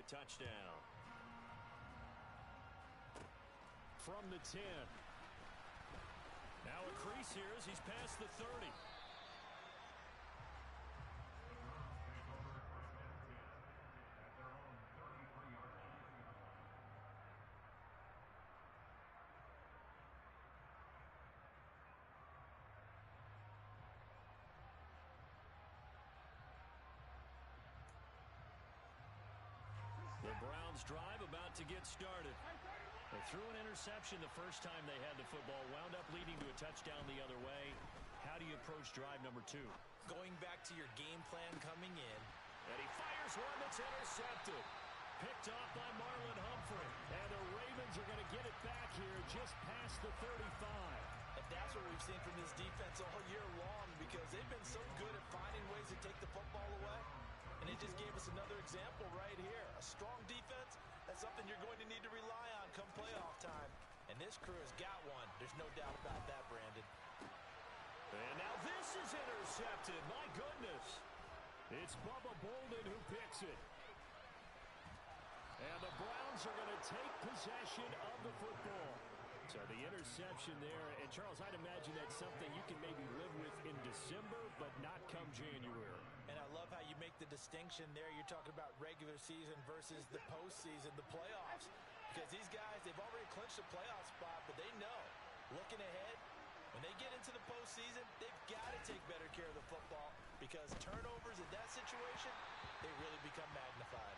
touchdown. From the 10. Now a crease here as he's past the 30. The Browns drive about to get started. They threw an interception the first time they had the football, wound up leading to a touchdown the other way. How do you approach drive number 2? Going back to your game plan coming in. And he fires one that's intercepted. Picked off by Marlon Humphrey. And the Ravens are going to get it back here just past the 35. And that's what we've seen from this defense all year long, because they've been so good at finding ways to take the football away. And it just gave us another example right here. A strong defense, that's something you're going to need to rely on come playoff time. And this crew has got one. There's no doubt about that, Brandon. And now this is intercepted. My goodness. It's Bubba Bolden who picks it. And the Browns are going to take possession of the football. So the interception there. And, Charles, I'd imagine that's something you can maybe live with in December, but not come January. And I love how you make the distinction there. You're talking about regular season versus the postseason, the playoffs. Because these guys, they've already clinched a playoff spot, but they know, looking ahead, when they get into the postseason, they've got to take better care of the football, because turnovers in that situation, they really become magnified.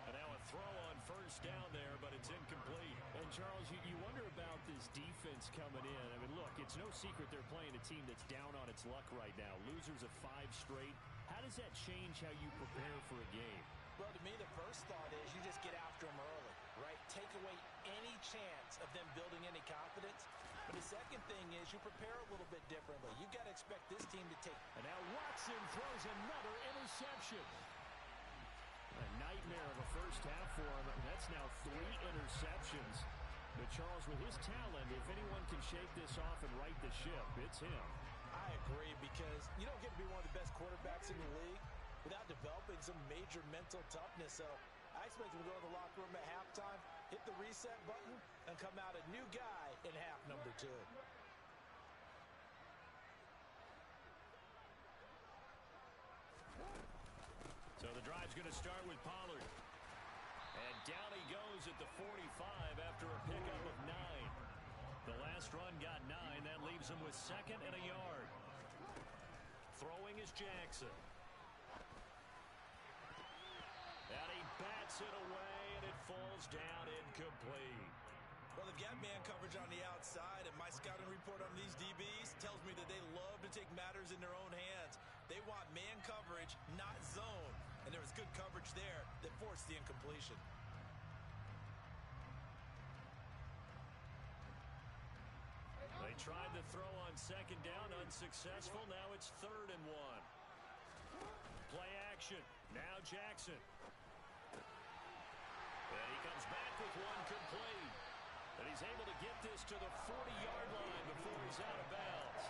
And now a throw on first down there, but it's incomplete. And, Charles, you wonder about this defense coming in. I mean, look, it's no secret they're playing a team that's down on its luck right now. Losers of 5 straight. How does that change how you prepare for a game? Well, to me, the first thought is you just get after them early, right? Take away any chance of them building any confidence. But the second thing is you prepare a little bit differently. You've got to expect this team to take. And now Watson throws another interception. A nightmare of a first half for him. That's now 3 interceptions. But, Charles, with his talent, if anyone can shake this off and right the ship, it's him. I agree, because you don't get to be one of the best quarterbacks in the league without developing some major mental toughness. So I expect him to go to the locker room at halftime, hit the reset button, and come out a new guy in half number 2. So the drive's going to start with Pollard. And down he goes at the 45 after a pickup of 9. The last run got 9. That leaves him with 2nd and a yard. Throwing is Jackson. And he bats it away, and it falls down incomplete. Well, they've got man coverage on the outside, and my scouting report on these DBs tells me that they love to take matters in their own hands. They want man coverage, not zone. And there was good coverage there that forced the incompletion. They tried to throw on 2nd down, unsuccessful. Now it's 3rd and 1. Play action. Now Jackson. And he comes back with one complete. And he's able to get this to the 40-yard line before he's out of bounds.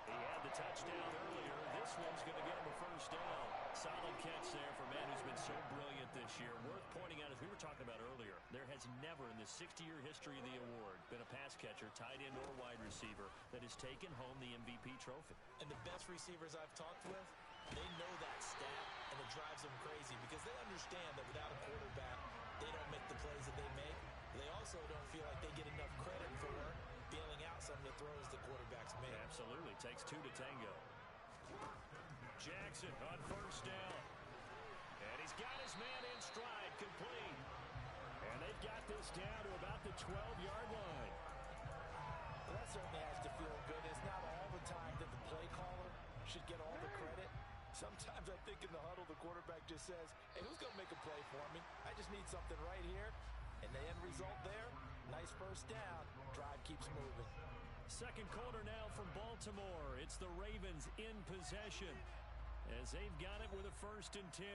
He had the touchdown earlier. This one's going to get him a first down. Solid catch there for a man who's been so brilliant this year. Worth pointing out, as we were talking about earlier, there has never in the 60-year history of the award been a pass catcher, tight end, or wide receiver that has taken home the MVP trophy. And the best receivers I've talked with, they know that stat, and it drives them crazy because they understand that without a quarterback, they don't make the plays that they make. They also don't feel like they get enough credit for bailing out some of the throws the quarterbacks make. Absolutely. Takes 2 to tango. Jackson on first down. And he's got his man in stride, complete. And they've got this down to about the 12-yard line. Well, that certainly has to feel good. It's not all the time that the play caller should get all the credit. Sometimes I think in the huddle, the quarterback just says, hey, who's going to make a play for me? I just need something right here. And the end result there, nice first down. Drive keeps moving. Second quarter now from Baltimore. It's the Ravens in possession as they've got it with a 1st and 10.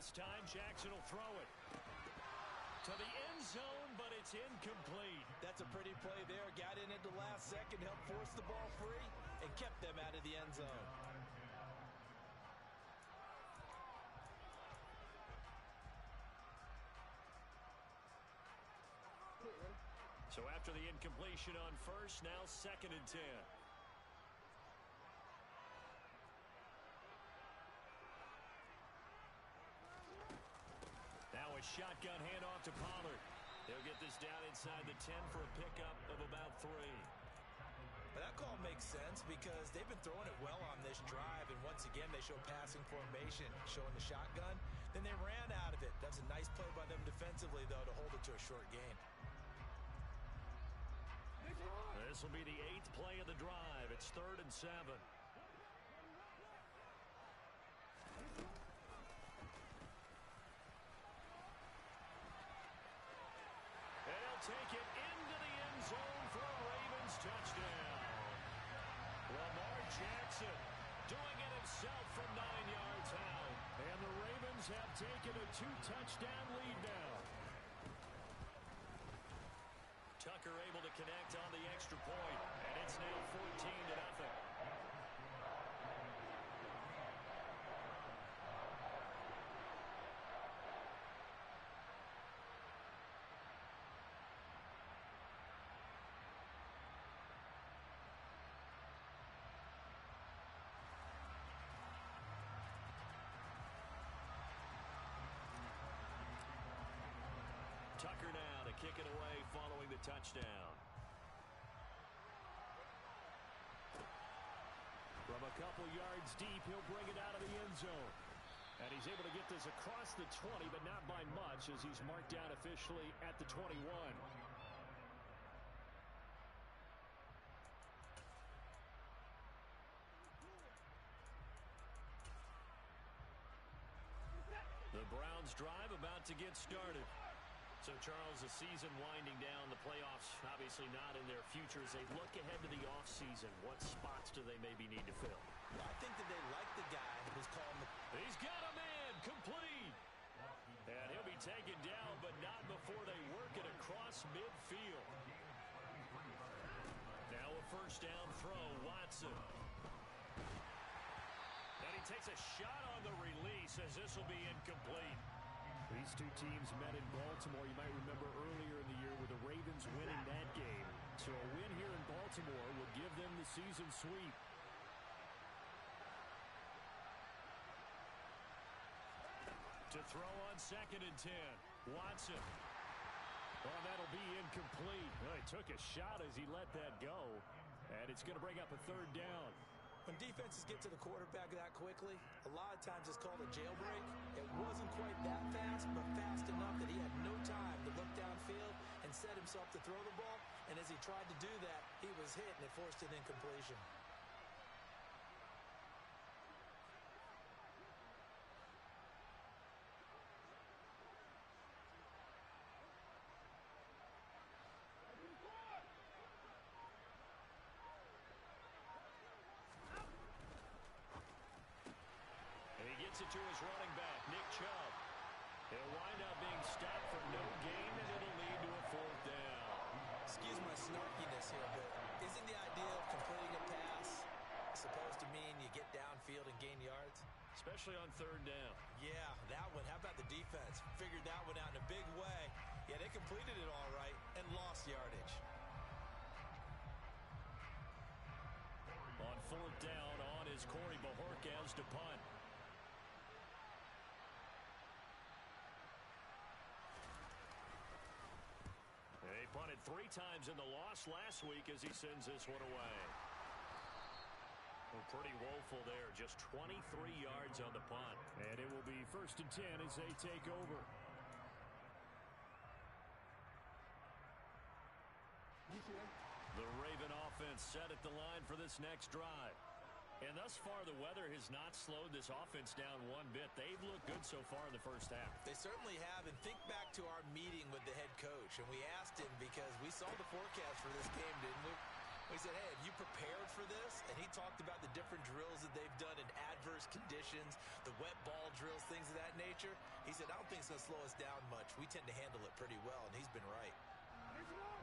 This time, Jackson will throw it to the end zone, but it's incomplete. That's a pretty play there. Got in at the last second, helped force the ball free, and kept them out of the end zone. So after the incompletion on first, now 2nd and 10. Now a shotgun handoff to Pollard. He'll get this down inside the 10 for a pickup of about 3. But that call makes sense because they've been throwing it well on this drive, and once again they show passing formation, showing the shotgun. Then they ran out of it. That's a nice play by them defensively, though, to hold it to a short gain. This will be the 8th play of the drive. It's 3rd and 7. Take it into the end zone for a Ravens touchdown. Lamar Jackson doing it himself from 9 yards out. And the Ravens have taken a 2-touchdown lead now. Tucker able to connect on the extra point, and it's now 14-0. Tucker now to kick it away following the touchdown. From a couple yards deep, he'll bring it out of the end zone. And he's able to get this across the 20, but not by much as he's marked down officially at the 21. The Browns drive about to get started. So, Charles, the season winding down, the playoffs obviously not in their future. As they look ahead to the offseason, what spots do they maybe need to fill? Well, I think that they like the guy who's calling the... He's got a man, complete. And he'll be taken down, but not before they work it across midfield. Now a first down throw, Watson. And he takes a shot on the release as this will be incomplete. These two teams met in Baltimore, you might remember earlier in the year, with the Ravens winning that game. So a win here in Baltimore would give them the season sweep. To throw on 2nd and 10. Watson. Oh, that'll be incomplete. Oh, he took a shot as he let that go. And it's going to bring up a 3rd down. When defenses get to the quarterback that quickly, a lot of times it's called a jailbreak. It wasn't quite that fast, but fast enough that he had no time to look downfield and set himself to throw the ball. And as he tried to do that, he was hit and it forced an incompletion. It to his running back, Nick Chubb. He'll wind up being stopped for no gain, and it'll lead to a 4th down. Excuse my snarkiness here, but isn't the idea of completing a pass supposed to mean you get downfield and gain yards? Especially on 3rd down. Yeah, that one. How about the defense? Figured that one out in a big way. Yeah, they completed it all right and lost yardage. On 4th down, on is Corey Bojorquez to punt. They punted 3 times in the loss last week as he sends this one away. Well, pretty woeful there. Just 23 yards on the punt. And it will be 1st and 10 as they take over. The Raven offense set at the line for this next drive. And thus far, the weather has not slowed this offense down one bit. They've looked good so far in the first half. They certainly have. And think back to our meeting with the head coach. And we asked him because we saw the forecast for this game, didn't we? We said, hey, have you prepared for this? And he talked about the different drills that they've done in adverse conditions, the wet ball drills, things of that nature. He said, I don't think it's going to slow us down much. We tend to handle it pretty well, and he's been right.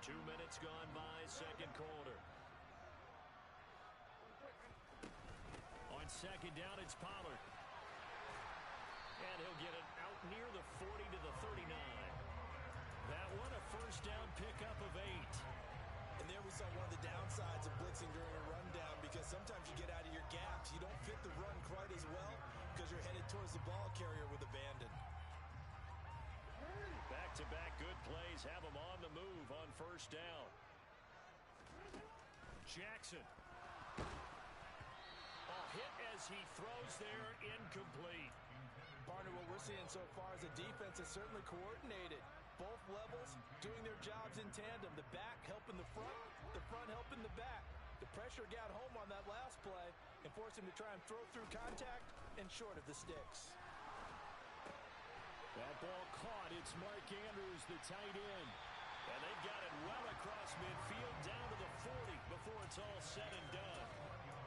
2 minutes gone by, second quarter. On second down, it's Pollard. And he'll get it out near the 40 to the 39. That one, a first down pickup of 8. And there we saw one of the downsides of blitzing during a rundown, because sometimes you get out of your gaps. You don't fit the run quite as well because you're headed towards the ball carrier with abandon. Back-to-back good plays have him on the move on first down. Jackson. A hit as he throws there, incomplete. Partner, what we're seeing so far is a defense is certainly coordinated. Both levels doing their jobs in tandem. The back helping the front helping the back. The pressure got home on that last play and forced him to try and throw through contact and short of the sticks. That ball caught. It's Mark Andrews, the tight end. And they've got it well across midfield down to the 40 before it's all said and done.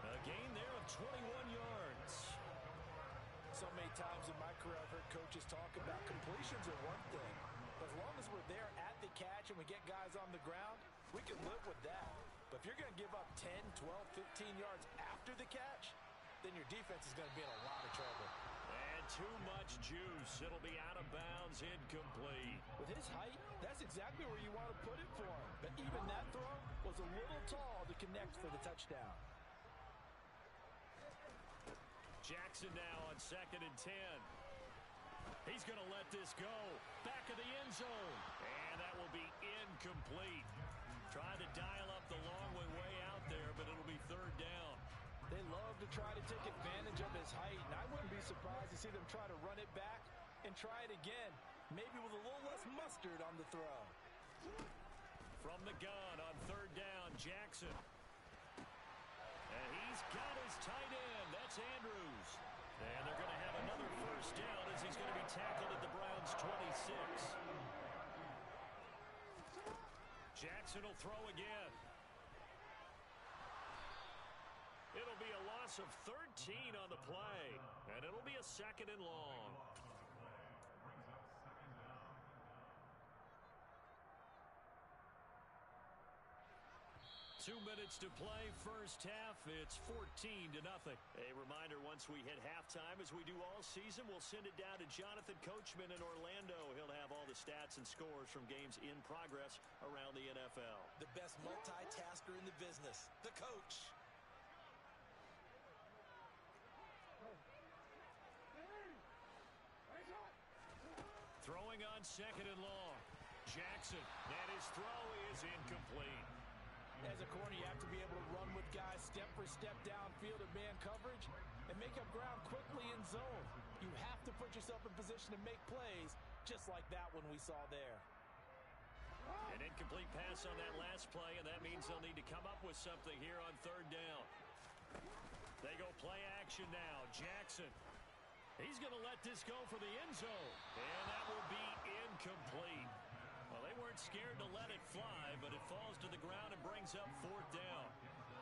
A gain there of 21 yards. So many times in my career I've heard coaches talk about completions are one thing. But as long as we're there at the catch and we get guys on the ground, we can live with that. But if you're going to give up 10, 12, 15 yards after the catch, then your defense is going to be in a lot of trouble. And too much juice. It'll be out of bounds, incomplete. With his height, that's exactly where you want to put it for him. But even that throw was a little tall to connect for the touchdown. Jackson now on second and 10. He's going to let this go. Back of the end zone. And that will be incomplete. Tried to dial up the long way out there, but it'll be third down. They love to try to take advantage of his height, and I wouldn't be surprised to see them try to run it back and try it again, maybe with a little less mustard on the throw. From the gun on third down, Jackson. And he's got his tight end. That's Andrews. And they're going to have another first down as he's going to be tackled at the Browns' 26. Jackson will throw again. It'll be a loss of 13 on the play, and it'll be a second and long. Two minutes to play, first half. It's 14-0. A reminder, once we hit halftime, as we do all season, we'll send it down to Jonathan Coachman in Orlando. He'll have all the stats and scores from games in progress around the NFL. The best multitasker in the business, the coach. Throwing on second and long. Jackson, and his throw is incomplete. As a corner, you have to be able to run with guys step for step downfield in man coverage and make up ground quickly in zone. You have to put yourself in position to make plays, just like that one we saw there. An incomplete pass on that last play, and that means they'll need to come up with something here on third down. They go play action now. Jackson. He's going to let this go for the end zone. And that will be incomplete. Well, they weren't scared to let it fly, but it falls to the ground and brings up fourth down.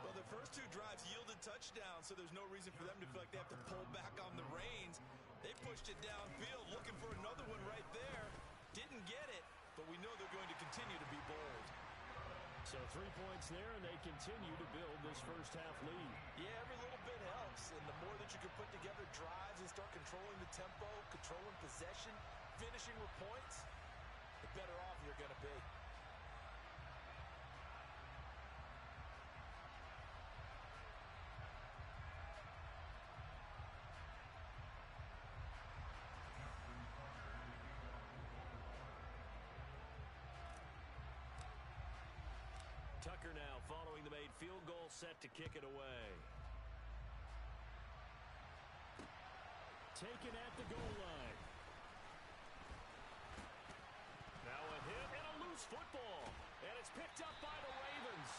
Well, the first two drives yielded touchdowns, so there's no reason for them to feel like they have to pull back on the reins. They pushed it downfield, looking for another one right there. Didn't get it, but we know they're going to continue to be bold. So 3 points there, and they continue to build this first half lead. Yeah, every little bit helps, and the more that you can put together drives and start controlling the tempo, controlling possession, finishing with points, the better off you're going to be. Tucker now following the made field goal, set to kick it away. Taken at the goal line. Now a hit and a loose football. And it's picked up by the Ravens.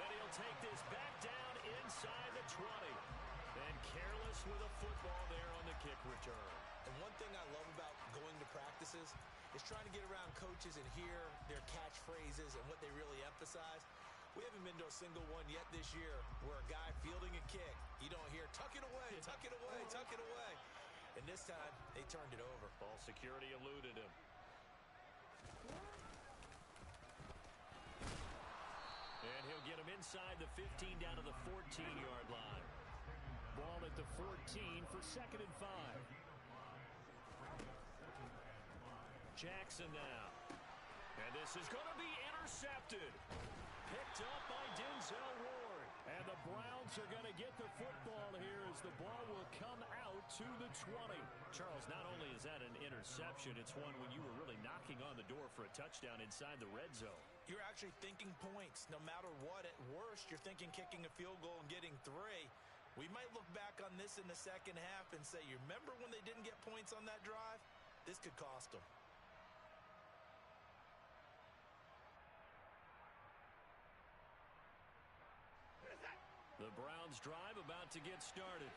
And he'll take this back down inside the 20. And careless with a football there on the kick return. And one thing I love about going to practices is trying to get around coaches and hear their catchphrases and what they really emphasize. We haven't been to a single one yet this year where a guy fielding a kick Tuck it away, tuck it away. And this time, they turned it over. Ball security eluded him. And he'll get him inside the 15 down to the 14-yard line. Ball at the 14 for 2nd and 5. Jackson now. And this is going to be intercepted. Picked up by Denzel Ward. And the Browns are going to get the football here as the ball will come out to the 20. Charles, not only is that an interception, it's one when you were really knocking on the door for a touchdown inside the red zone. You're actually thinking points. No matter what, at worst, you're thinking kicking a field goal and getting 3. We might look back on this in the second half and say, you remember when they didn't get points on that drive? This could cost them. The Browns drive about to get started.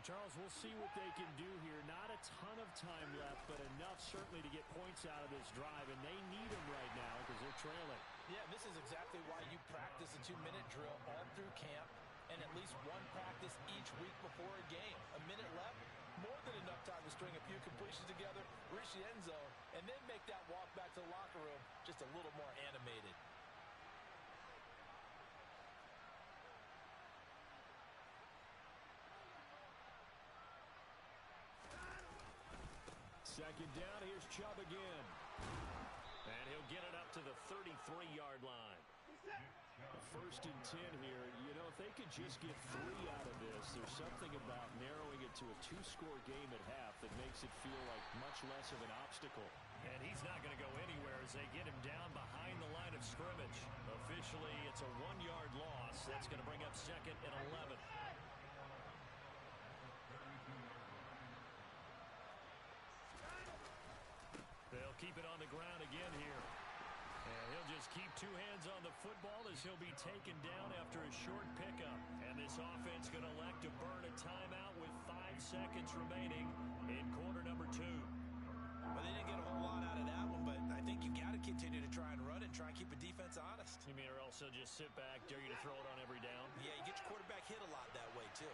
Charles, we'll see what they can do here. Not a ton of time left, but enough certainly to get points out of this drive, and they need them right now because they're trailing. Yeah, this is exactly why you practice a 2-minute drill all through camp and at least one practice each week before a game. A minute left, more than enough time to string a few completions together, reach the end zone, and then make that walk back to the locker room just a little more animated. Second down, here's Chubb again. And he'll get it up to the 33-yard line. 1st and 10 here. You know, if they could just get 3 out of this, there's something about narrowing it to a 2-score game at half that makes it feel like much less of an obstacle. And he's not going to go anywhere as they get him down behind the line of scrimmage. Officially, it's a 1-yard loss. That's going to bring up 2nd and 11. They'll keep it on the ground again here. And he'll just keep 2 hands on the football as he'll be taken down after a short pickup. And this offense going to elect to burn a timeout with 5 seconds remaining in quarter number 2. Well, they didn't get a whole lot out of that one, but I think you got to continue to try and run and try and keep the defense honest. You mean or also just sit back, dare you to throw it on every down? Yeah, you get your quarterback hit a lot that way, too.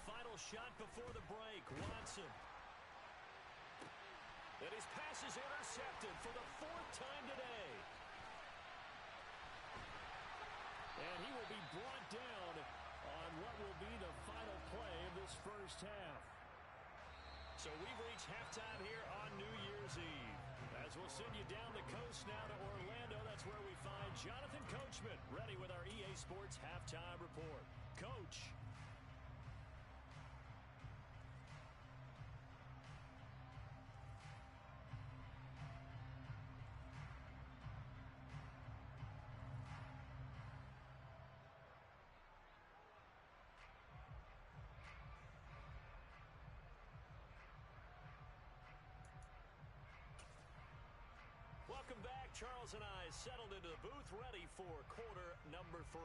Final shot before the break. Watson. And his pass is intercepted for the 4th time today. And he will be brought down on what will be the final play of this first half. So we've reached halftime here on New Year's Eve. As we'll send you down the coast now to Orlando, that's where we find Jonathan Coachman ready with our EA Sports Halftime Report. Coach. Welcome back. Charles and I settled into the booth ready for quarter number 3.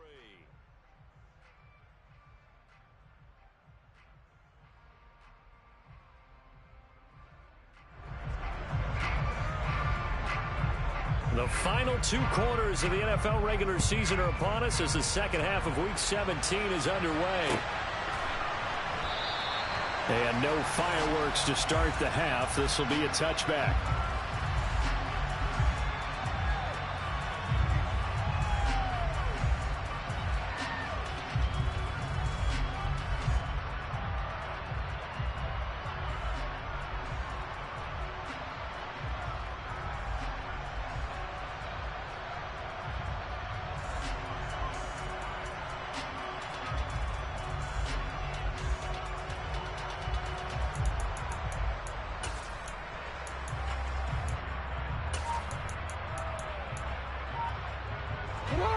The final 2 quarters of the NFL regular season are upon us as the second half of Week 17 is underway. And no fireworks to start the half. This will be a touchback.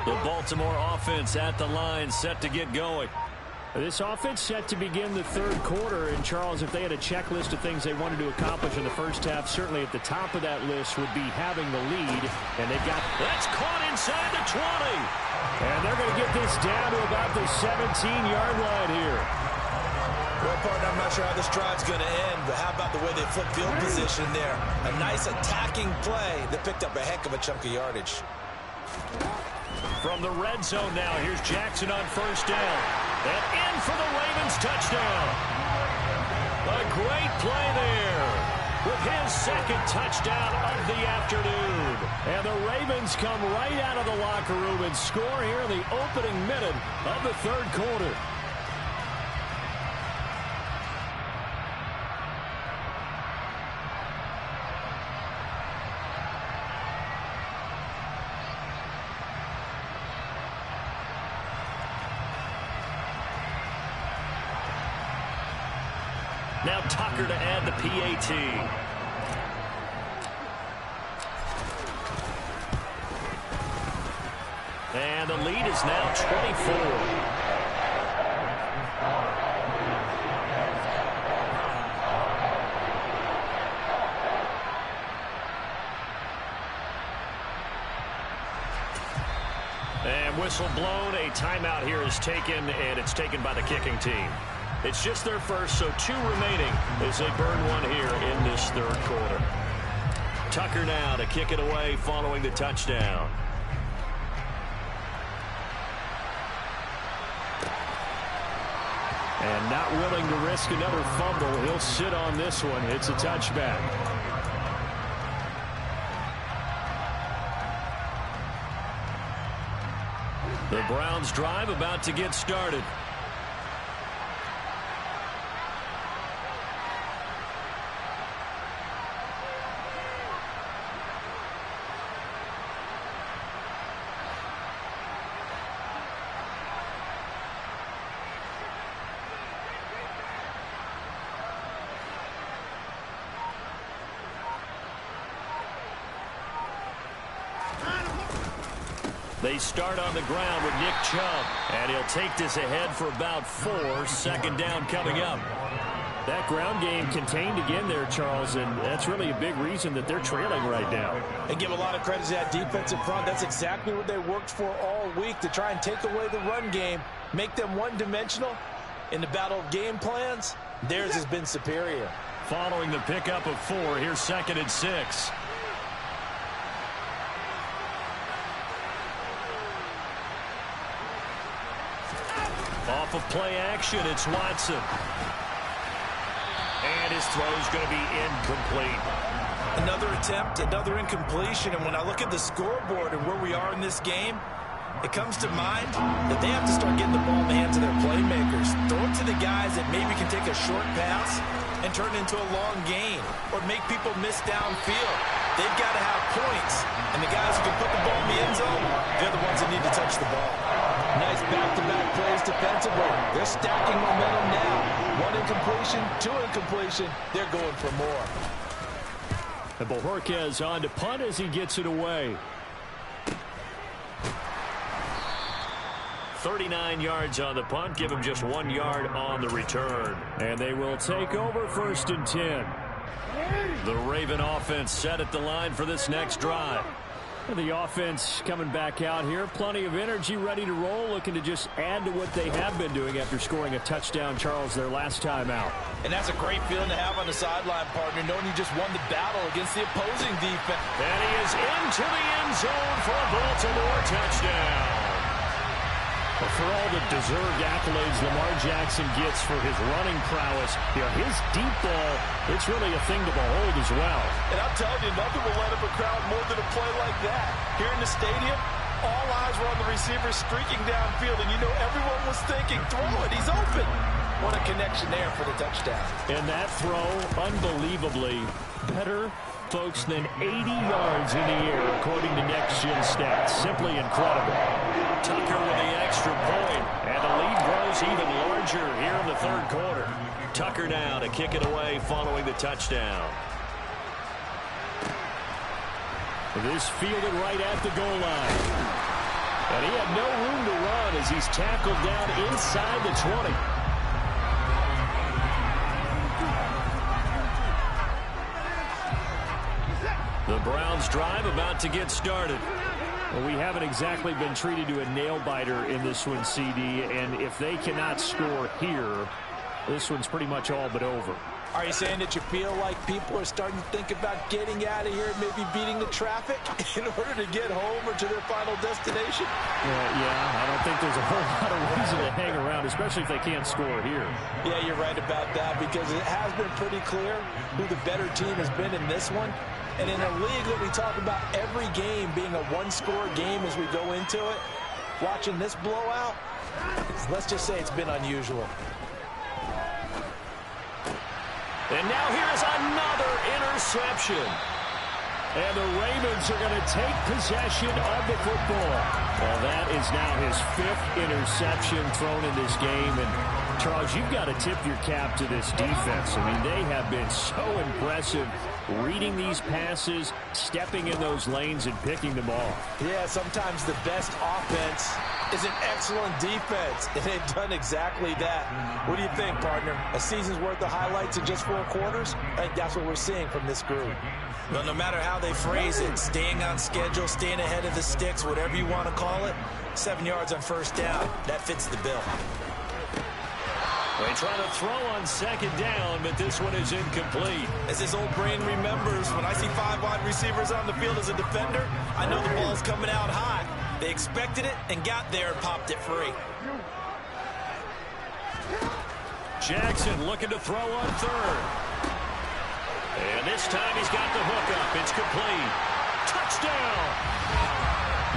The Baltimore offense at the line, set to get going. This offense set to begin the 3rd quarter. And, Charles, if they had a checklist of things they wanted to accomplish in the first half, certainly at the top of that list would be having the lead. And they got that's caught inside the 20. And they're going to get this down to about the 17-yard line here. Well, partner, I'm not sure how this drive's going to end, but how about the way they flip field position there? A nice attacking play that picked up a heck of a chunk of yardage. From the red zone now, here's Jackson on first down. And in for the Ravens touchdown. A great play there with his second touchdown of the afternoon. And the Ravens come right out of the locker room and score here in the opening minute of the third quarter. Now Tucker to add the PAT. And the lead is now 24. And whistle blown. A timeout here is taken, and it's taken by the kicking team. It's just their first, so 2 remaining as they burn one here in this third quarter. Tucker now to kick it away following the touchdown. And not willing to risk another fumble. He'll sit on this one. It's a touchback. The Browns drive about to get started. They start on the ground with Nick Chubb, and he'll take this ahead for about 4. Second down coming up. That ground game contained again there, Charles, and that's really a big reason that they're trailing right now. And give a lot of credit to that defensive front. That's exactly what they worked for all week, to try and take away the run game, make them one-dimensional. In the battle of game plans, theirs has been superior. Following the pickup of 4, here's 2nd and 6. Off of play action, it's Watson. And his throw's going to be incomplete. Another attempt, another incompletion. And when I look at the scoreboard and where we are in this game, it comes to mind that they have to start getting the ball in the hands of their playmakers. Throw it to the guys that maybe can take a short pass and turn it into a long gain or make people miss downfield. They've got to have points. And the guys who can put the ball in the end zone, they're the ones that need to touch the ball. Nice back-to-back plays defensively. They're stacking momentum now. 1 incompletion, 2 incompletion. They're going for more. And Bojorquez on to punt as he gets it away. 39 yards on the punt. Give him just 1 yard on the return. And they will take over 1st and 10. The Raven offense set at the line for this next drive. The offense coming back out here. Plenty of energy, ready to roll, looking to just add to what they have been doing after scoring a touchdown, Charles, their last time out. And that's a great feeling to have on the sideline, partner, knowing you just won the battle against the opposing defense. And he is into the end zone for a Baltimore touchdown. But for all the deserved accolades Lamar Jackson gets for his running prowess, his deep ball, it's really a thing to behold as well. And I'm telling you, nothing will light up a crowd more than a play like that. Here in the stadium, all eyes were on the receiver streaking downfield, and you know everyone was thinking, throw it, he's open. What a connection there for the touchdown. And that throw, unbelievably better, folks, than 80 yards in the air, according to Next Gen Stats. Simply incredible. Tucker with the extra point, and the lead grows even larger here in the third quarter. Tucker now to kick it away following the touchdown. This fielded right at the goal line. And he had no room to run as he's tackled down inside the 20. The Browns drive about to get started. Well, we haven't exactly been treated to a nail-biter in this one, CD, and if they cannot score here, this one's pretty much all but over. Are you saying that you feel like people are starting to think about getting out of here and maybe beating the traffic in order to get home or to their final destination? Yeah, I don't think there's a whole lot of reason to hang around, especially if they can't score here. Yeah, you're right about that, because it has been pretty clear who the better team has been in this one. And in a league that we talk about every game being a one-score game as we go into it, watching this blowout, let's just say it's been unusual. And now here's another interception. And the Ravens are going to take possession of the football. Well, that is now his 5th interception thrown in this game. And, Charles, you've got to tip your cap to this defense. I mean, they have been so impressive reading these passes, stepping in those lanes, and picking them off. Yeah, sometimes the best offense is an excellent defense, and they've done exactly that. What do you think, partner? A season's worth of highlights in just 4 quarters? I think that's what we're seeing from this group. Well, no matter how they phrase it, staying on schedule, staying ahead of the sticks, whatever you want to call it, 7 yards on first down, that fits the bill. They try to throw on second down, but this one is incomplete. As his old brain remembers, when I see 5 wide receivers on the field as a defender, I know the ball's coming out high. They expected it and got there and popped it free. Jackson looking to throw on third. And this time he's got the hook up. It's complete. Touchdown!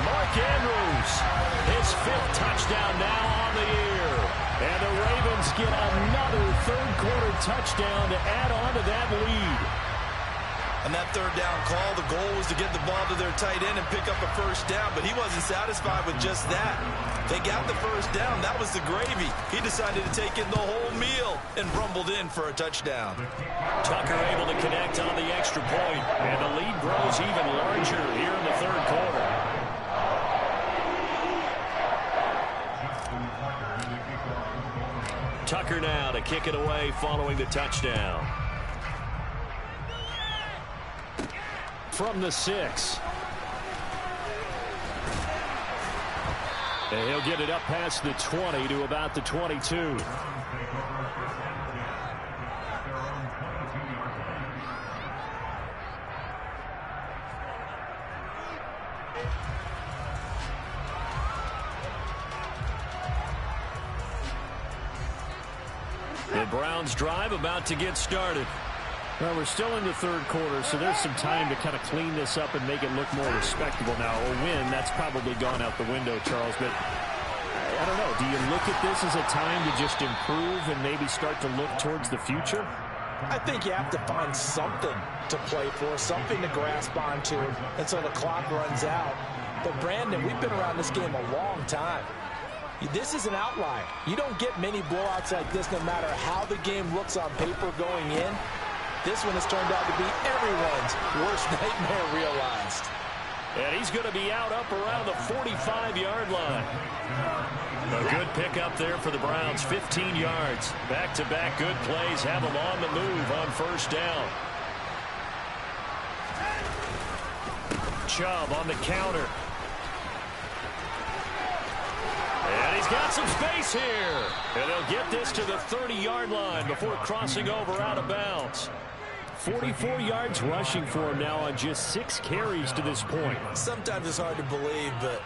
Mark Andrews, his 5th touchdown now on the year. And the Ravens get another third-quarter touchdown to add on to that lead. On that third down call, the goal was to get the ball to their tight end and pick up a first down, but he wasn't satisfied with just that. They got the first down. That was the gravy. He decided to take in the whole meal and rumbled in for a touchdown. Tucker able to connect on the extra point, and the lead grows even larger here in the third quarter. Tucker now to kick it away following the touchdown. From the 6. And he'll get it up past the 20 to about the 22. The Browns drive about to get started. Well, we're still in the third quarter, so there's some time to kind of clean this up and make it look more respectable. Now, a win, that's probably gone out the window, Charles, but I don't know. Do you look at this as a time to just improve and maybe start to look towards the future? I think you have to find something to play for, something to grasp onto until the clock runs out. But, Brandon, we've been around this game a long time. This is an outlier. You don't get many blowouts like this no matter how the game looks on paper going in. This one has turned out to be everyone's worst nightmare realized. And he's going to be out up around the 45-yard line. A good pickup there for the Browns, 15 yards. Back-to-back good plays have them on the move on first down. Chubb on the counter. And he's got some space here. And they'll get this to the 30-yard line before crossing over out of bounds. 44 yards rushing for him now on just 6 carries to this point. Sometimes it's hard to believe, but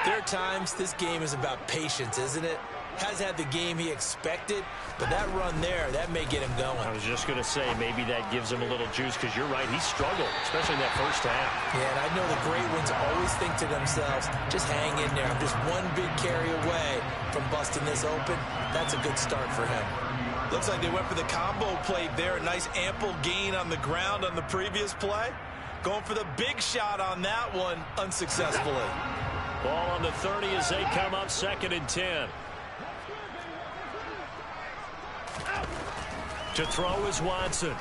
there are times this game is about patience, isn't it? Has had the game he expected, but that run there, that may get him going. I was just going to say, maybe that gives him a little juice, because you're right, he struggled, especially in that first half. Yeah, and I know the great ones always think to themselves, just hang in there. I'm just one big carry away from busting this open. That's a good start for him. Looks like they went for the combo play there. A nice ample gain on the ground on the previous play. Going for the big shot on that one unsuccessfully. Ball on the 30 as they come up 2nd and 10. To throw is Watson.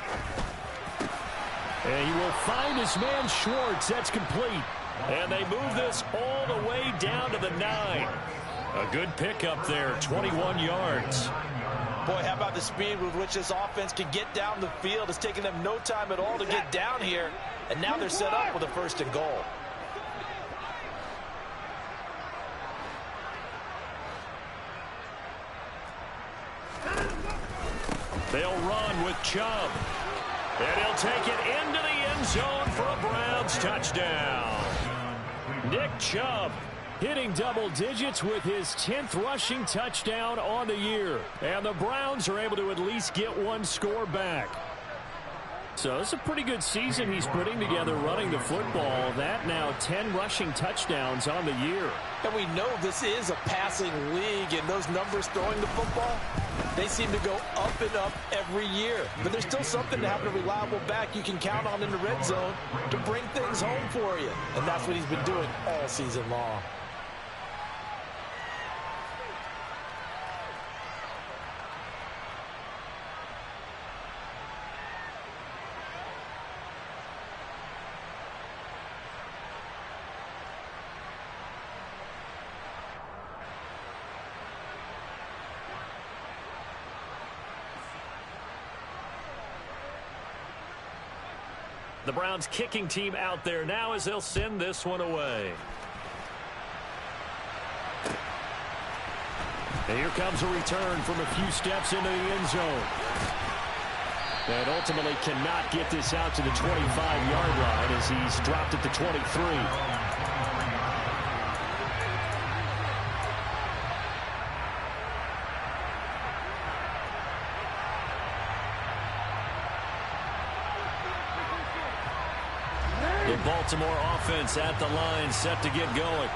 And he will find his man Schwartz. That's complete. And they move this all the way down to the 9. A good pickup there, 21 yards. Boy, how about the speed with which this offense can get down the field? It's taken them no time at all to get down here. And now they're set up with a 1st and goal. They'll run with Chubb. And he'll take it into the end zone for a Browns touchdown. Nick Chubb hitting double digits with his 10th rushing touchdown on the year. And the Browns are able to at least get one score back. So it's a pretty good season he's putting together running the football. That now 10 rushing touchdowns on the year. And we know this is a passing league, and those numbers throwing the football, they seem to go up and up every year. But there's still something to having a reliable back you can count on in the red zone to bring things home for you. And that's what he's been doing all season long. The Browns kicking team out there now as they'll send this one away. And here comes a return from a few steps into the end zone. And ultimately cannot get this out to the 25-yard line as he's dropped at the 23. Baltimore offense at the line, set to get going.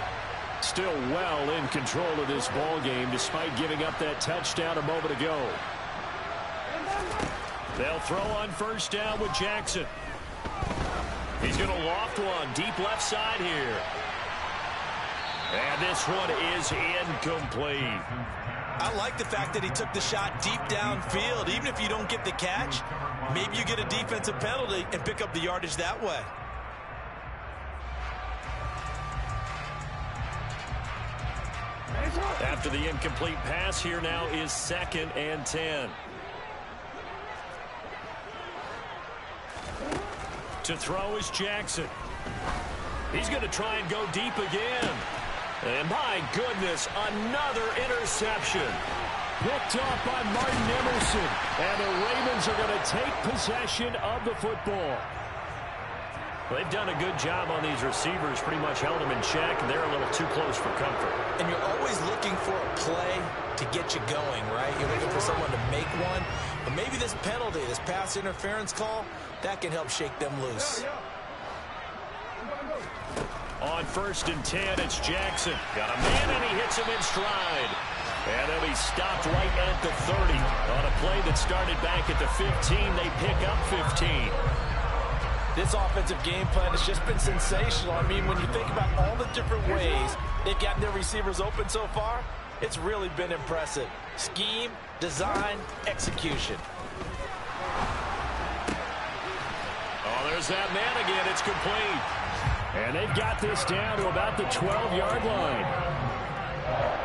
Still well in control of this ball game despite giving up that touchdown a moment ago. They'll throw on first down with Jackson. He's going to loft one deep left side here. And this one is incomplete. I like the fact that he took the shot deep downfield. Even if you don't get the catch, maybe you get a defensive penalty and pick up the yardage that way. After the incomplete pass, here now is 2nd and 10. To throw is Jackson. He's going to try and go deep again. And my goodness, another interception. Picked off by Martin Emerson. And the Ravens are going to take possession of the football. They've done a good job on these receivers, pretty much held them in check, and they're a little too close for comfort. And you're always looking for a play to get you going, right? You're looking for someone to make one. But maybe this penalty, this pass interference call, that can help shake them loose. On 1st and 10, it's Jackson. Got a man, and he hits him in stride. And he'll be stopped right at the 30. On a play that started back at the 15, they pick up 15. This offensive game plan has just been sensational. I mean, when you think about all the different ways they've gotten their receivers open so far, it's really been impressive. Scheme, design, execution. Oh, there's that man again. It's complete. And they've got this down to about the 12-yard line.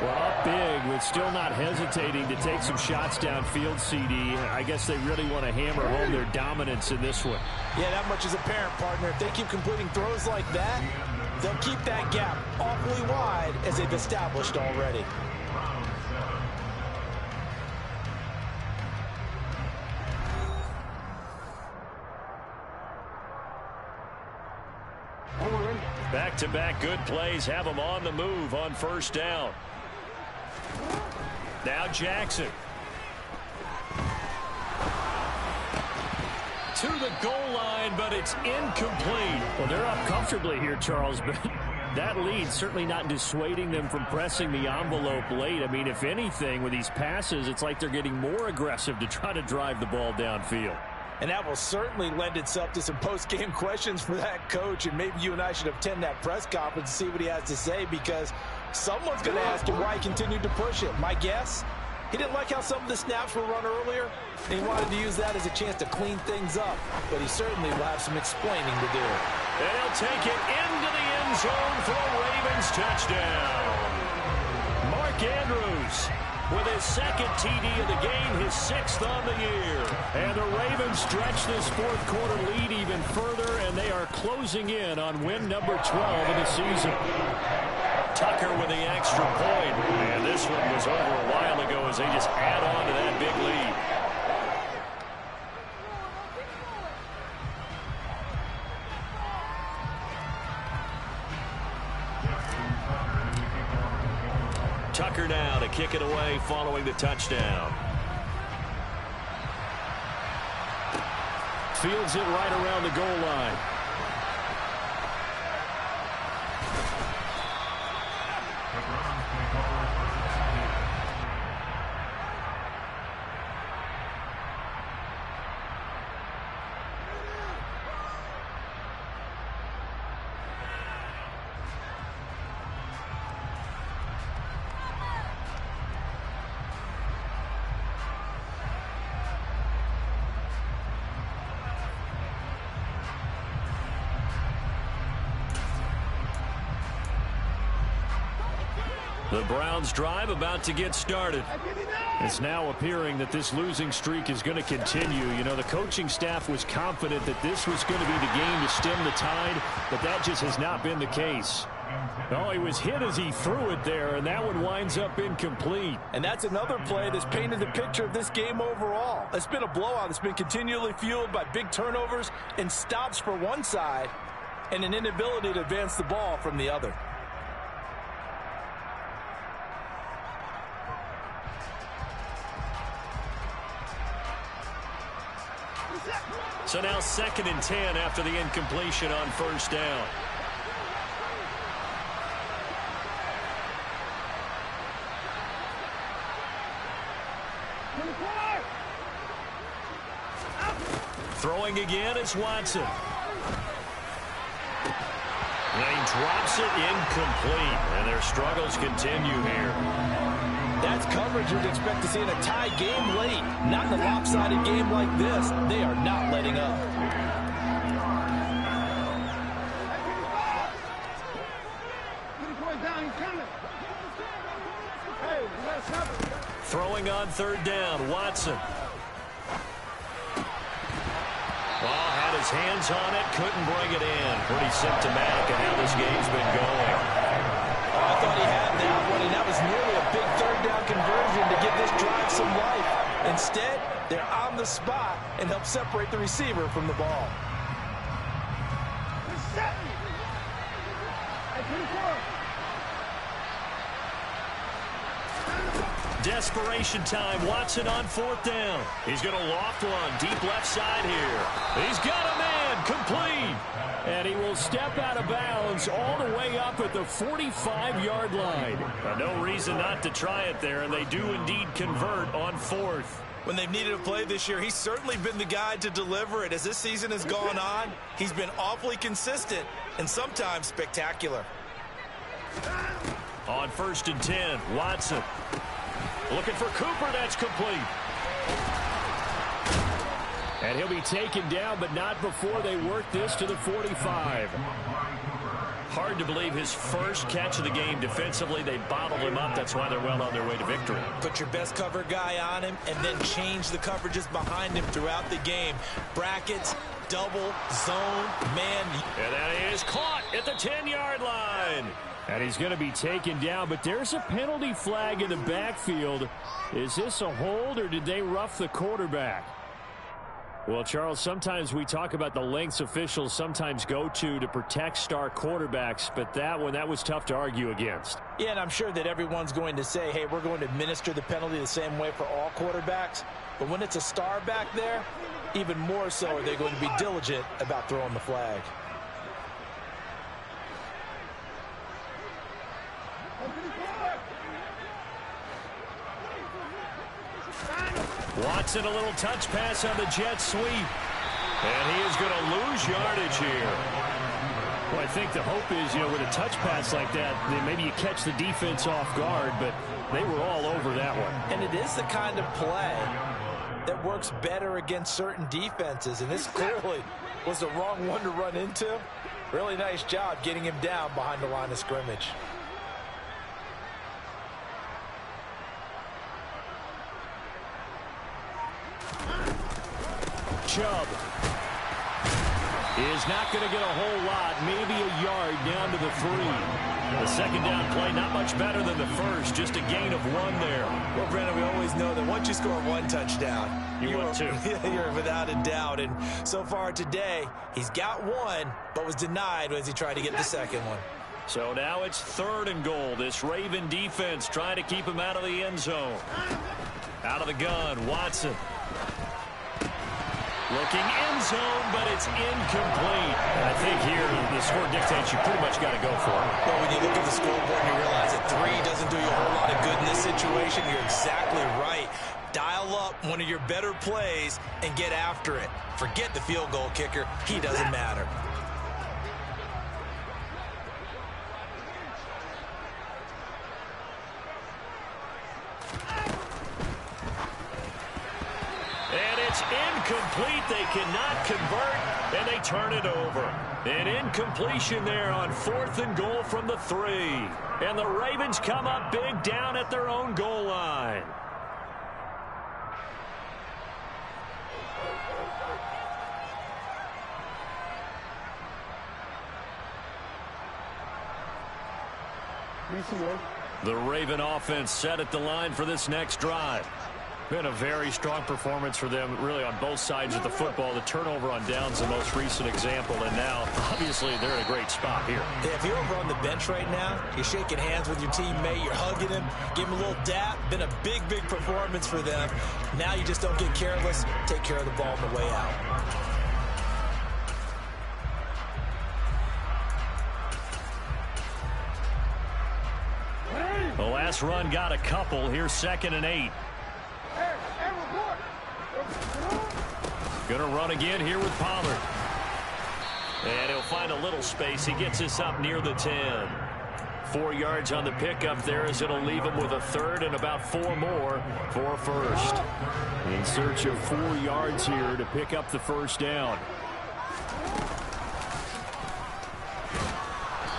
Well, up big with still not hesitating to take some shots downfield, CD. I guess they really want to hammer home their dominance in this one. Yeah, that much is apparent, partner. If they keep completing throws like that, they'll keep that gap awfully wide as they've established already. Back-to-back good plays have them on the move on first down. Now Jackson. To the goal line, but it's incomplete. Well, they're up comfortably here, Charles, but that lead certainly not dissuading them from pressing the envelope late. I mean, if anything, with these passes, it's like they're getting more aggressive to try to drive the ball downfield. And that will certainly lend itself to some post-game questions for that coach. And maybe you and I should attend that press conference and see what he has to say, because someone's going to ask him why he continued to push it. My guess, he didn't like how some of the snaps were run earlier, and he wanted to use that as a chance to clean things up. But he certainly will have some explaining to do. And he'll take it into the end zone for a Ravens touchdown. Mark Andrews with his 2nd TD of the game, his 6th on the year. And the Ravens stretch this 4th quarter lead even further, and they are closing in on win number 12 of the season. Tucker with the extra point. And this one was over a while ago as they just add on to that big lead. Tucker now to kick it away following the touchdown. Fields it right around the goal line. The Browns drive about to get started. It's now appearing that this losing streak is going to continue. You know, the coaching staff was confident that this was going to be the game to stem the tide, but that just has not been the case. Oh, he was hit as he threw it there, and that one winds up incomplete. And that's another play that's painted the picture of this game overall. It's been a blowout. It's been continually fueled by big turnovers and stops for one side and an inability to advance the ball from the other. So now 2nd and 10 after the incompletion on first down. Throwing again, it's Watson. And he drops it incomplete, and their struggles continue here. That's coverage you'd expect to see in a tie game late. Not in a lopsided game like this. They are not letting up. Throwing on 3rd down, Watson. Well, had his hands on it, couldn't bring it in. Pretty symptomatic of how this game's been going. Oh, I thought he had that one, and that was nearly a big 3rd down conversion to give this drive some life. Instead, they're on the spot and help separate the receiver from the ball. Desperation time. Watson on 4th down. He's going to loft one deep left side here. He's got a man complete. And he will step out of bounds all the way up at the 45-yard line. No reason not to try it there, and they do indeed convert on 4th. When they've needed a play this year, he's certainly been the guy to deliver it. As this season has gone on, he's been awfully consistent and sometimes spectacular. On 1st and 10, Watson. Looking for Cooper, that's complete. And he'll be taken down, but not before they work this to the 45. Hard to believe his first catch of the game defensively. They bottled him up. That's why they're well on their way to victory. Put your best cover guy on him and then change the coverages behind him throughout the game. Brackets, double, zone, man. And that is caught at the 10-yard line. And he's going to be taken down, but there's a penalty flag in the backfield. Is this a hold, or did they rough the quarterback? Well, Charles, sometimes we talk about the lengths officials sometimes go to protect star quarterbacks, but that was tough to argue against. Yeah, and I'm sure that everyone's going to say, hey, we're going to administer the penalty the same way for all quarterbacks. But when it's a star back there, even more so are they going to be diligent about throwing the flag. Watson, a little touch pass on the jet sweep. And he is going to lose yardage here. Well, I think the hope is, with a touch pass like that, then maybe you catch the defense off guard, but they were all over that one. And it is the kind of play that works better against certain defenses, and this clearly was the wrong one to run into. Really nice job getting him down behind the line of scrimmage. Chubb is not going to get a whole lot, maybe a yard down to the 3. The 2nd down play not much better than the first, just a gain of 1 there. Well, Brandon, we always know that once you score 1 touchdown, you're 2. You're without a doubt. And so far today, he's got 1, but was denied as he tried to get the 2nd one. So now it's 3rd and goal. This Raven defense trying to keep him out of the end zone. Out of the gun, Watson. Looking end zone, but it's incomplete. I think here the score dictates you pretty much got to go for it. Well, when you look at the scoreboard and you realize that 3 doesn't do you a whole lot of good in this situation, you're exactly right. Dial up one of your better plays and get after it. Forget the field goal kicker. He doesn't matter. It's incomplete. They cannot convert, and they turn it over. An incompletion there on 4th and goal from the 3. And the Ravens come up big down at their own goal line. The Raven offense set at the line for this next drive. Been a very strong performance for them, really, on both sides of the football. The turnover on downs, the most recent example, and now, obviously, they're in a great spot here. Yeah, if you're over on the bench right now, you're shaking hands with your teammate, you're hugging him, give him a little dap. Been a big, big performance for them. Now you just don't get careless. Take care of the ball on the way out. The last run got a couple. Here's 2nd and 8. Going to run again here with Pollard. And he'll find a little space. He gets us up near the 10. 4 yards on the pickup there as it'll leave him with a 3rd and about 4 more for a 1st. In search of 4 yards here to pick up the 1st down.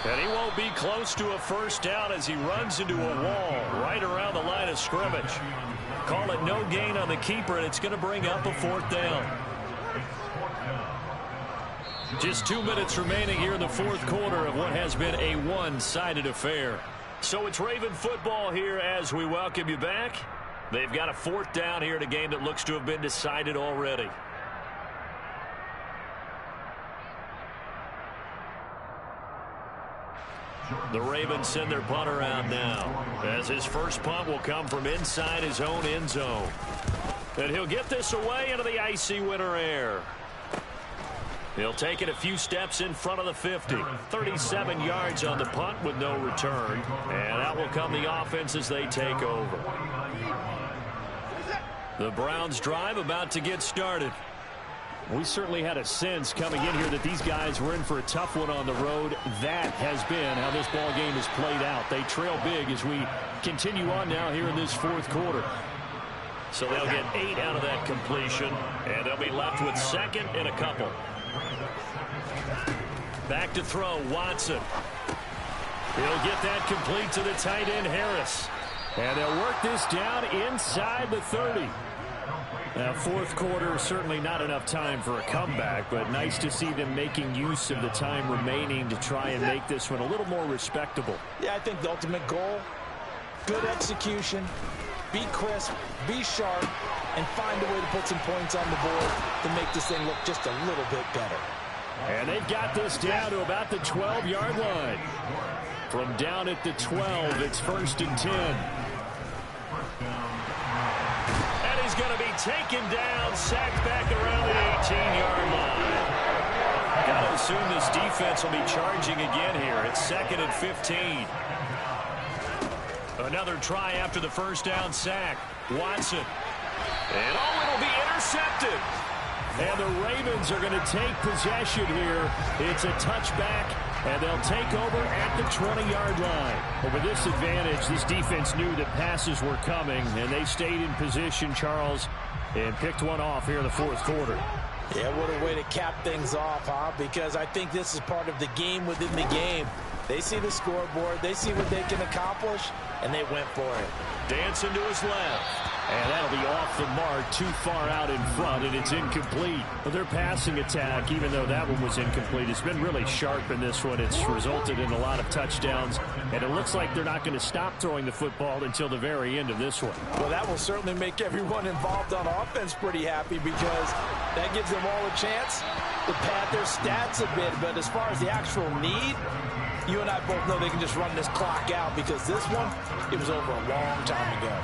And he won't be close to a 1st down as he runs into a wall right around the line of scrimmage. Call it no gain on the keeper, and it's going to bring up a 4th down. Just 2 minutes remaining here in the 4th quarter of what has been a one-sided affair. So it's Raven football here as we welcome you back. They've got a 4th down here in a game that looks to have been decided already. The Ravens send their punter out now, as his first punt will come from inside his own end zone. And he'll get this away into the icy winter air. He'll take it a few steps in front of the 50. 37 yards on the punt with no return. And out will come the offense as they take over. The Browns drive about to get started. We certainly had a sense coming in here that these guys were in for a tough one on the road. That has been how this ball game has played out. They trail big as we continue on now here in this 4th quarter. So they'll get 8 out of that completion, and they'll be left with 2nd and a couple. Back to throw, Watson. He'll get that complete to the tight end, Harris. And they'll work this down inside the 30. Now, 4th quarter, certainly not enough time for a comeback, but nice to see them making use of the time remaining to try and make this one a little more respectable. Yeah, I think the ultimate goal, good execution, be crisp, be sharp, and find a way to put some points on the board to make this thing look just a little bit better. And they've got this down to about the 12-yard line. From down at the 12, it's 1st and 10. He's going to be taken down, sacked back around the 18-yard line. Got to assume this defense will be charging again here. It's 2nd and 15. Another try after the 1st down sack. Watson. And it'll be intercepted. And the Ravens are going to take possession here. It's a touchback, and they'll take over at the 20-yard line. But with this advantage, this defense knew that passes were coming, and they stayed in position, Charles, and picked one off here in the 4th quarter. Yeah, what a way to cap things off, huh? Because I think this is part of the game within the game. They see the scoreboard, they see what they can accomplish, and they went for it. Dancing to his left. And that'll be off the mark, too far out in front, and it's incomplete. But their passing attack, even though that one was incomplete, has been really sharp in this one. It's resulted in a lot of touchdowns, and it looks like they're not going to stop throwing the football until the very end of this one. Well, that will certainly make everyone involved on offense pretty happy because that gives them all a chance to pad their stats a bit. But as far as the actual need, You and I both know they can just run this clock out because this one, it was over a long time ago.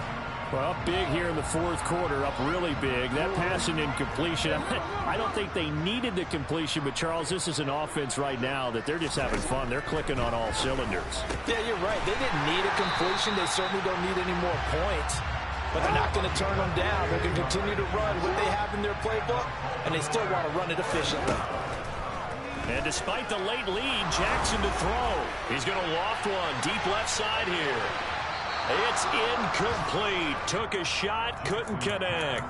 Well, up big here in the fourth quarter, up really big. That pass and incompletion, I don't think they needed the completion, but, Charles, this is an offense right now that they're just having fun. They're clicking on all cylinders. Yeah, you're right. They didn't need a completion. They certainly don't need any more points. But they're not going to turn them down. They're going to continue to run what they have in their playbook, and they still want to run it efficiently. And despite the late lead, Jackson to throw. He's going to loft one deep left side here. It's incomplete. Took a shot, couldn't connect.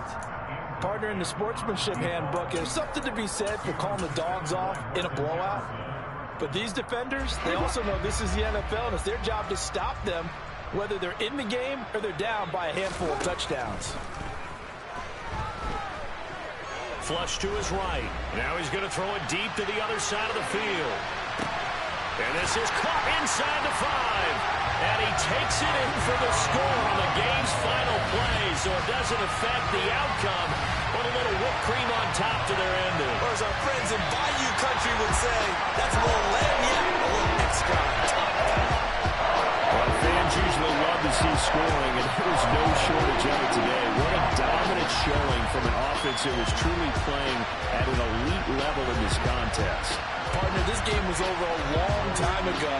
Partner, in the sportsmanship handbook, there's something to be said for calling the dogs off in a blowout. But these defenders, they also know this is the NFL, and it's their job to stop them, whether they're in the game or they're down by a handful of touchdowns. Flush to his right. Now he's going to throw it deep to the other side of the field. And this is caught inside the 5. And he takes it in for the score on the game's final play, so it doesn't affect the outcome, but a little whipped cream on top to their ending. Or as our friends in Bayou Country would say, that's a little lagniappe, a little extra on top. Well, fans usually love to see scoring, and there was no shortage of it today. What a dominant showing from an offense that was truly playing at an elite level in this contest. Partner, this game was over a long time ago,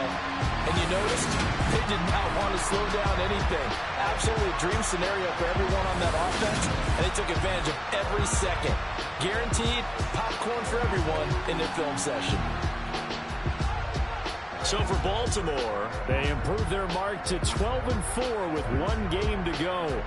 and you noticed they did not want to slow down anything. Absolutely a dream scenario for everyone on that offense, and they took advantage of every second. Guaranteed popcorn for everyone in their film session. So for Baltimore, they improved their mark to 12-4 with one game to go.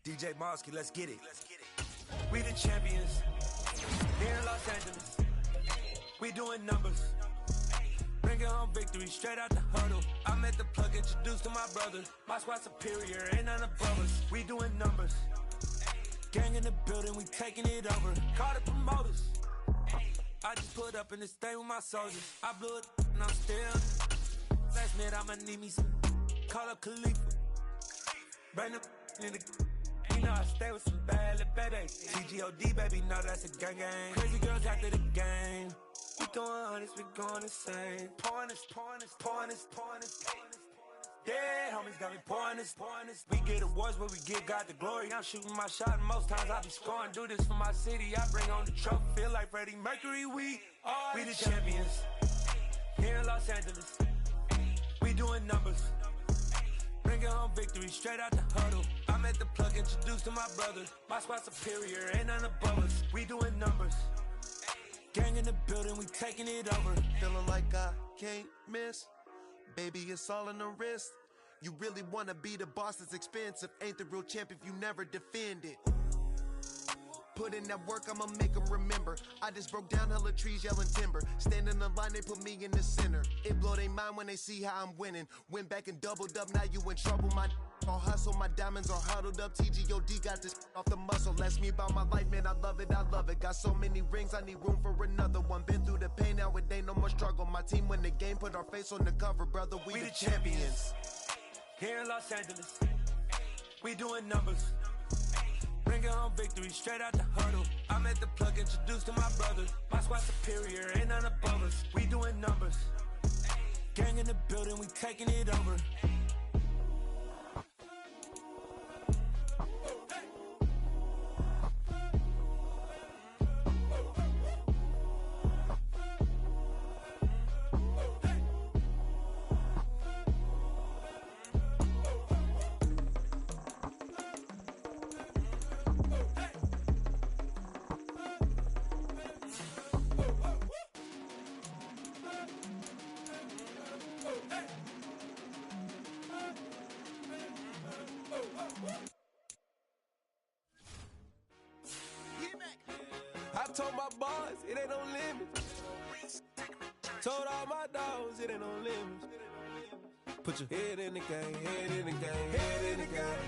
DJ Mosky, let's get it. We the champions here in Los Angeles. We doing numbers. Bringing home victory straight out the huddle. I'm at the plug, introduced to my brother. My squad superior, ain't none above us. We doing numbers. Gang in the building, we taking it over. Call the promoters. I just put up in this thing with my soldiers. I blew it and I'm still. Last minute, I'ma need me some. Call up Khalifa. Bring them in the. You know I stay with some bad little baby. TGOD, baby, know that's a gang gang. Crazy girls after the game. We throwing hundreds, we going insane. Pouring this. Yeah, homies got me pouring this. We get awards where we give God the glory. I'm shooting my shot and most times I be scoring. Do this for my city, I bring on the trophy. Feel like Freddie Mercury, we the champions. Here in Los Angeles, we doing numbers. Bringing home victory straight out the huddle. I'm at the plug, introduced to my brother. My squad superior, ain't none above us. We doing numbers. Gang in the building, we taking it over. Feeling like I can't miss. Baby, it's all in the wrist. You really wanna be the boss, it's expensive. Ain't the real champ if you never defend it. Put in that work, I'ma make them remember. I just broke down hella trees, yelling timber. Stand in the line, they put me in the center. It blow their mind when they see how I'm winning. Went back and doubled up, now you in trouble. My all hustle, my diamonds are huddled up. TGOD got this off the muscle. Ask me about my life, man, I love it. Got so many rings, I need room for another one. Been through the pain, now it ain't no more struggle. My team win the game, put our face on the cover, brother. We the champions. Here in Los Angeles, we doing numbers. Bringing home victory straight out the huddle. I'm at the plug, introduced to my brother. My squad superior, ain't none above us. We doing numbers. Gang in the building, we taking it over. told my boys, it ain't no limits. Told all my dogs, it ain't no limits. Put your head in the game, head in the game, head in the game.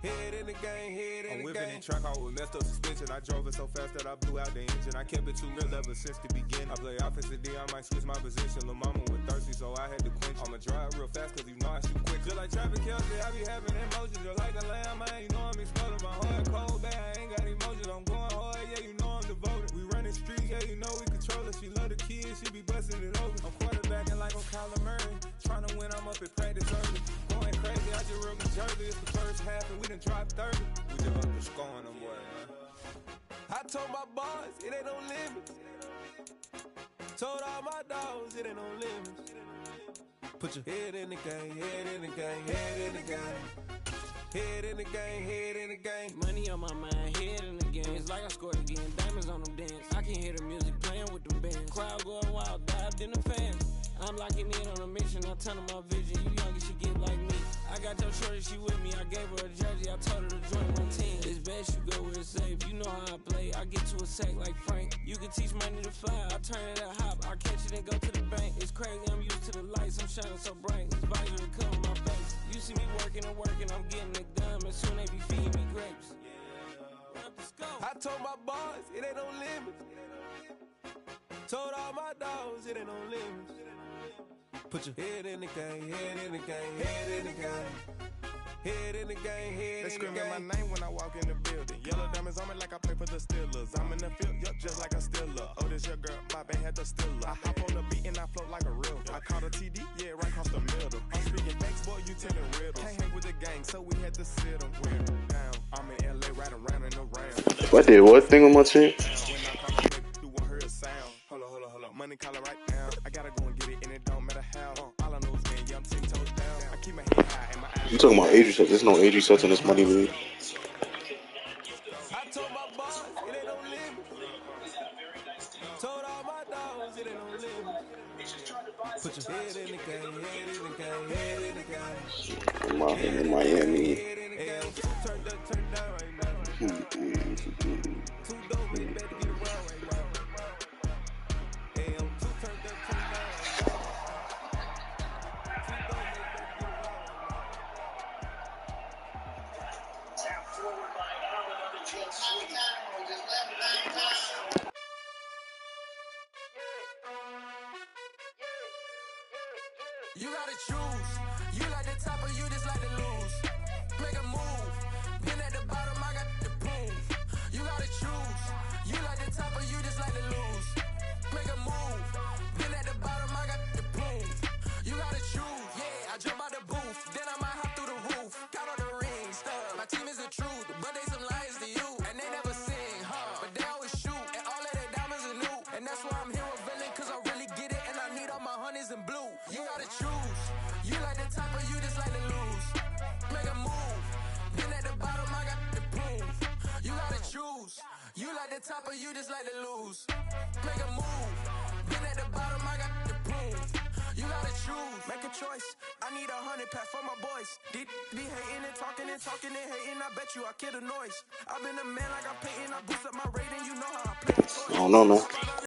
Head in the game, head in the game. I'm whipping in track out with messed up suspension. I drove it so fast that I blew out the engine. I kept it too real ever since the beginning. I play offensive D, I might switch my position. Lil' mama was thirsty, so I had to quench. I'ma drive real fast cause you know I shoot quick. Just like Travis Kelce, I be having emotions. Just like a lamb, man, you know I'm exploding. My heart cold, bad, I ain't got emotions. I'm going hard, yeah, you know I'm devoted. We running streets, yeah, you know we control it. She love the kids, she be busting it over. I'm quarterbacking like I'm Kyler Murray. Trying to win, I'm up at practice early. Going crazy, I just real Jersey. It's the first half and we done dropped 30. We just up to scoring them, boy, man. I told my boys, it ain't no limits. Told all my dogs, it ain't no limits. Put your head in the game, head in the game, head in the game. Head in the game, head in the game. Money on my mind, head in the game. It's like I scored again, diamonds on them dance. I can hear the music playing with them bands. Crowd going wild, dived in the fans. I'm locking in on a mission, I turn on my vision. You young, you should get like me. I got your shorty, she with me. I gave her a jersey, I told her to join my team. It's best you go where it's safe. You know how I play, I get to a sack like Frank. You can teach money to fly, I turn it a hop. I catch it and go to the bank. It's crazy, I'm used to the lights, I'm shining so bright. This visor to cover my face. You see me working and working, I'm getting it done. And soon they be feeding me grapes. I told my boys, it ain't no limits. Told all my dogs, it ain't no limits. Put your head in the game, head in the game, head in the game. Head in the game, head in the game. They screaming my name when I walk in the building. Yellow diamonds on me like I play for the Steelers. I'm in the field, yup, just like a Steeler. Oh, this your girl, my band had the Steeler. I hop on the beat and I float like a real. I caught a TD, yeah, right across the middle. I'm speaking facts, boy, you telling riddles. Can't hang with the gang, so we had to sit them wear them down. I'm in LA, riding around and around. I did what thing on my team? When I come back, do I hear a sound? Hold on, money calling right now. I gotta go and get it, and it don't matter how. All I know is, man, yeah, I'm 10 toes down. I keep my head high and my eyes. You talking about age resets? There's no age resets in this money league. I told my boys, it ain't no limits. Told all my dogs, it ain't no limits. Put your head in the game, head in the game, head in the game. I'm out here in Miami. Turn down right now. Too dope, we better get around right now. Hey, I'm too turned up, turn down right now. Too dope, we better get around right now. Tap forward by Allen on the jet sweep. You gotta choose. You like the top or you just like to lose. Make a move. Pin at the bottom, I got the proof. You gotta choose. You like the top or you just like to lose. Make a move. Pin at the bottom, I got the proof. You gotta choose. Yeah, I jump out the booth. Then I might hop through the roof. Count on the ring stuff. My team is the truth, but they some liars to you. And they never sing, but they always shoot. And all of their diamonds are new. And that's why I'm here with villain, cause I really get it. And I need all my honeys in blue. You gotta choose. You like the top or you just like to lose. Make a move. Then at the bottom I got the proof. You gotta choose. You like the top or you just like to lose. Make a move. Then at the bottom I got the proof. You gotta choose. Make a choice. I need 100 pack for my boys. Be hating and talking and hating. I bet you I kill the noise. I've been a man like I'm painting. I boost up my rating. You know how I play. I don't know, man.